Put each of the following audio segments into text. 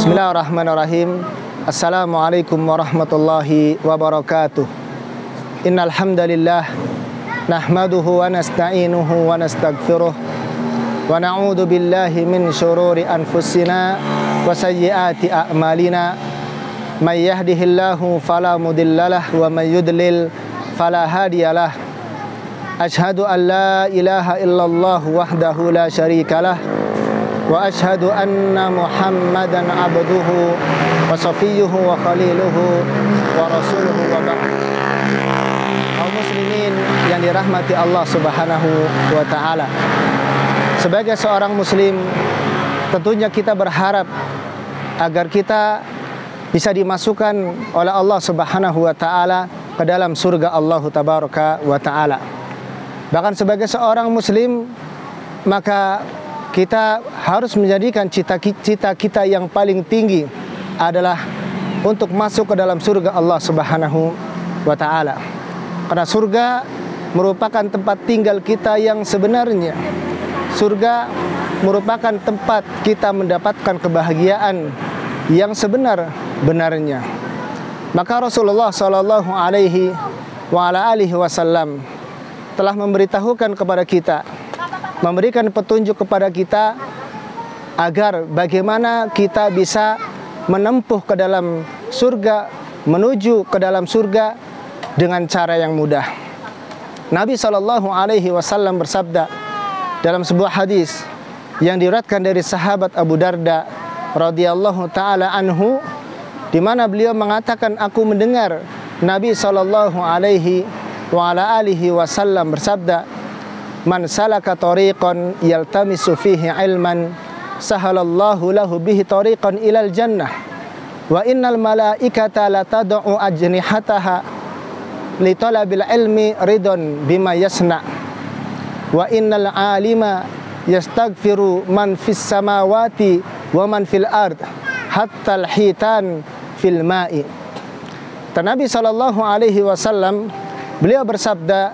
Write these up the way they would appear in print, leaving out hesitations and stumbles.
Bismillahirrahmanirrahim. Assalamualaikum warahmatullahi wabarakatuh. Innal hamdalillah nahmaduhu wa nasta'inuhu wa nastaghfiruh wa na'udzu billahi min syururi anfusina wa sayyiati a'malina. May yahdihillahu fala mudhillalah wa may yudlil fala hadiyalah. Asyhadu an la ilaha illallah wahdahu la syarikalah wa asyhadu anna Muhammadan abduhu wa safiyyuhu wa khaliluhu wa rasuluhu wa ba'd. Kaum muslimin yang dirahmati Allah Subhanahu wa taala. Sebagai seorang muslim, tentunya kita berharap agar kita bisa dimasukkan oleh Allah Subhanahu wa taala ke dalam surga Allah tabaraka wa taala. Bahkan sebagai seorang muslim, maka kita harus menjadikan cita-cita kita yang paling tinggi adalah untuk masuk ke dalam surga Allah Subhanahu wa taala. Karena surga merupakan tempat tinggal kita yang sebenarnya. Surga merupakan tempat kita mendapatkan kebahagiaan yang sebenar-benarnya. Maka Rasulullah sallallahu alaihi wasallam telah memberitahukan kepada kita, memberikan petunjuk kepada kita agar bagaimana kita bisa menempuh ke dalam surga, menuju ke dalam surga dengan cara yang mudah. Nabi sallallahu alaihi wasallam bersabda dalam sebuah hadis yang diriwayatkan dari sahabat Abu Darda radhiyallahu taala anhu, di mana beliau mengatakan, aku mendengar Nabi sallallahu alaihi wasallam bersabda, man salaka tariqan yaltamisu fihi ilman sahalallahu lahu bihi tariqan ilal jannah wa innal malaikata la tad'u ajnihataha li talabil ilmi ridon bima yasna wa innal alima yastaghfiru man fis samawati wa man fil ard hatta al hitan fil ma'i. Nabi sallallahu alaihi wasallam beliau bersabda,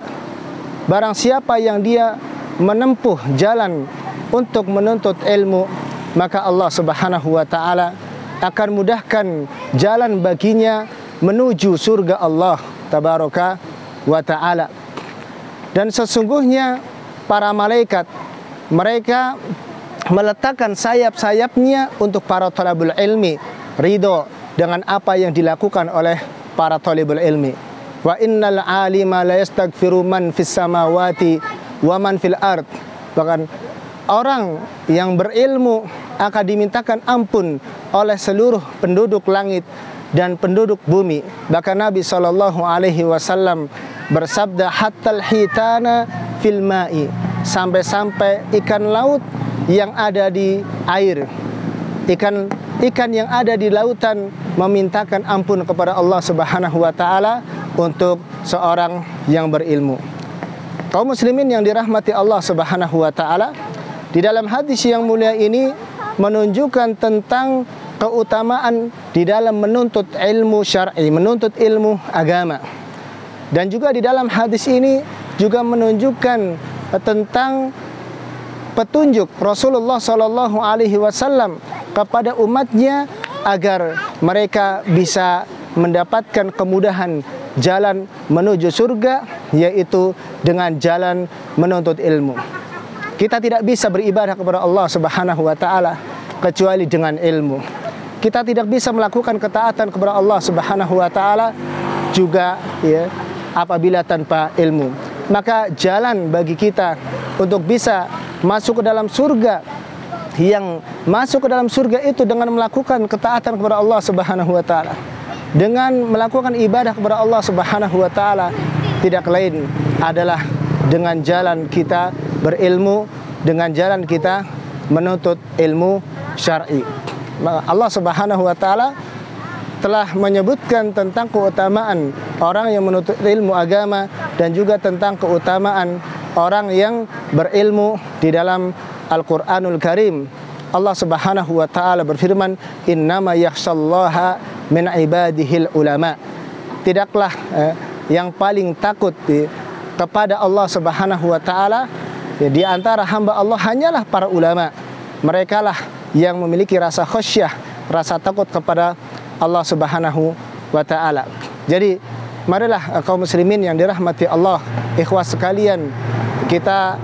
barang siapa yang dia menempuh jalan untuk menuntut ilmu, maka Allah Subhanahu wa taala akan mudahkan jalan baginya menuju surga Allah tabaraka wa taala. Dan sesungguhnya para malaikat, mereka meletakkan sayap-sayapnya untuk para thalabul ilmi, ridho dengan apa yang dilakukan oleh para thalibul ilmi. Wa innal alima la yastaghfiru man fis samawati wa man fil ard. Bahkan orang yang berilmu akan dimintakan ampun oleh seluruh penduduk langit dan penduduk bumi. Bahkan Nabi sallallahu alaihi wasallam bersabda, hattal hitana fil ma'i, sampai-sampai ikan laut yang ada di air, ikan yang ada di lautan memintakan ampun kepada Allah Subhanahu wa taala untuk seorang yang berilmu. Kaum muslimin yang dirahmati Allah Subhanahu wa taala, di dalam hadis yang mulia ini menunjukkan tentang keutamaan di dalam menuntut ilmu syar'i, menuntut ilmu agama. Dan juga di dalam hadis ini juga menunjukkan tentang petunjuk Rasulullah sallallahu alaihi wasallam kepada umatnya agar mereka bisa mendapatkan kemudahan jalan menuju surga, yaitu dengan jalan menuntut ilmu. Kita tidak bisa beribadah kepada Allah Subhanahu wa taala kecuali dengan ilmu. Kita tidak bisa melakukan ketaatan kepada Allah Subhanahu wa taala juga apabila tanpa ilmu. Maka jalan bagi kita untuk bisa masuk ke dalam surga, yang masuk ke dalam surga itu dengan melakukan ketaatan kepada Allah Subhanahu wa taala, dengan melakukan ibadah kepada Allah Subhanahu wa taala, tidak lain adalah dengan jalan kita berilmu, dengan jalan kita menuntut ilmu syar'i. Allah Subhanahu wa taala telah menyebutkan tentang keutamaan orang yang menuntut ilmu agama dan juga tentang keutamaan orang yang berilmu di dalam Al-Qur'anul Karim. Allah Subhanahu wa taala berfirman, innama yakhshallaha min ibadihil ulama. Tidaklah yang paling takut kepada Allah Subhanahu wa taala di antara hamba Allah hanyalah para ulama. Mereka lah yang memiliki rasa khasyah, rasa takut kepada Allah Subhanahu wa taala. Jadi marilah kaum muslimin yang dirahmati Allah, ikhwas sekalian, kita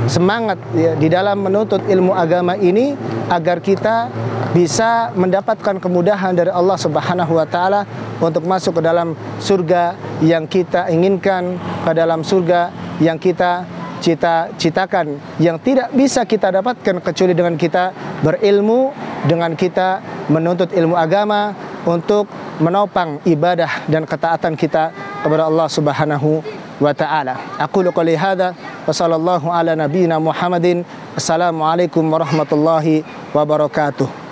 semangat ya, di dalam menuntut ilmu agama ini agar kita bisa mendapatkan kemudahan dari Allah Subhanahu wa taala untuk masuk ke dalam surga yang kita inginkan, ke dalam surga yang kita cita-citakan, yang tidak bisa kita dapatkan kecuali dengan kita berilmu, dengan kita menuntut ilmu agama untuk menopang ibadah dan ketaatan kita kepada Allah Subhanahu wa taala. Aqulu qouli hadza wa sallallahu ala nabiyyina Muhammadin. Assalamualaikum warahmatullahi wabarakatuh.